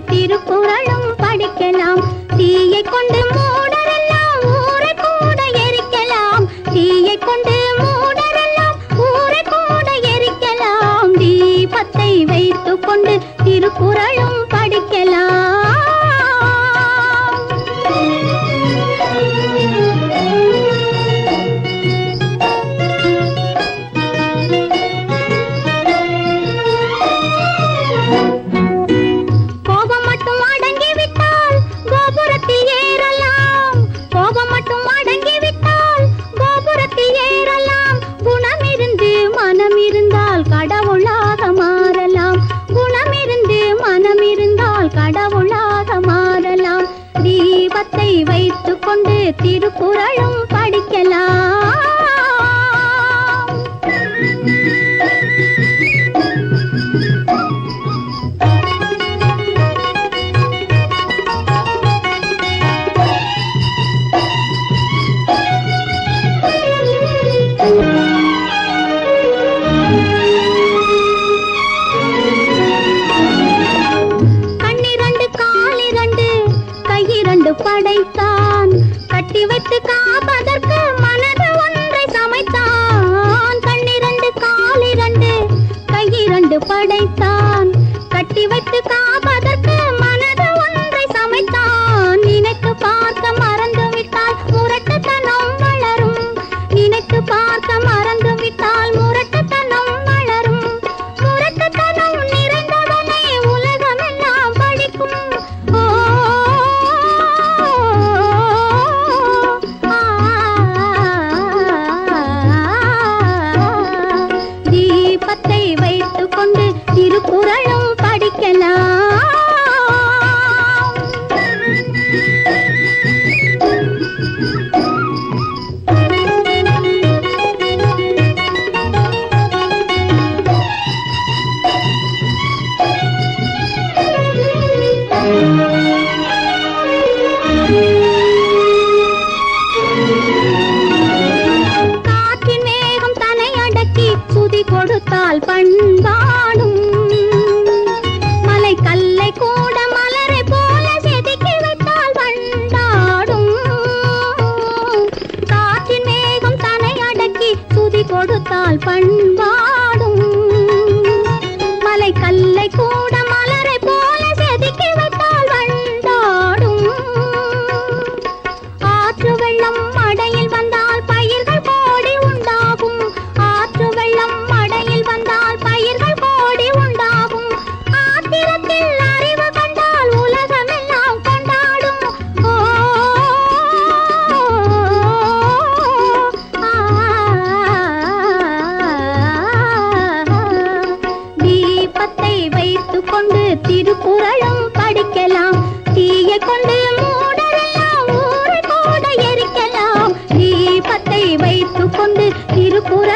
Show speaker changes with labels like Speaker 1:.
Speaker 1: திருக்குறளும் படிக்கலாம். தீயை கொண்டு மூடரெல்லாம் ஊரை கூட எரிக்கலாம். தீயை கொண்டு மூடரெல்லாம் ஊரை கூட எரிக்கலாம். தீபத்தை வைத்துக் கொண்டு திருக்குறளும் படிக்கலாம். தீபத்தை வைத்துக் கொண்டு திருக்குறளும் படிக்கலாம். படைத்தான் கட்டி வைத்து காப்பதற்கு மனது ஒன்றை சமைத்தான். கண்ணிரண்டு காலிரண்டு கையிரண்டு படைத்தான் கட்டி வைத்து காப்பதற்கு மனது ஒன்றை சமைத்தான். நினைத்து பார்க்க மறந்து விட்டால் முரட்டுத்தனம் வளரும். நினைத்து பார்க்க மறந்து விட்டால் முரட்டுத்தனம் வளரும். முரட்டுத்தனம் நிறைந்தவனை உலகமெல்லாம் படிக்கும். தீபத்தை வைத்துக் கொண்டு திருக்குறளும் படிக்கலாம். காற்றின் வேகம் தன்னை அடக்கி சுதி கொடுத்தால் பண்பாடும். மலை கல்லை கூட மலரை போல செதுக்கி வைத்தால் வண்டாடும். காற்றின் வேகம் தன்னை அடக்கி சுதி கொடுத்தால் பண்பாடும். மலை கல்லை கூட மலரை போல செதுக்கி வைத்தால் வண்டாடும். ஆற்று வெள்ளம் மடையில் வந்தால் பயிர்கள் கோடி உண்டாகும். ஆற்று வெள்ளம் மடையில் வந்தால் பயிர்கள் கோடி உண்டாகும். ஆத்திரத்தில் அறிவு கண்டால் உலகமெல்லாம் கொண்டாடும். ஓ தீபத்தை வைத்துக் கொண்டு திருக்குறளும் படிக்கலாம். தீயை கொண்டு மூடரெல்லாம் ஊரை கூட எரிக்கலாம். தீபத்தை வைத்துக் கொண்டு திருக்குறள்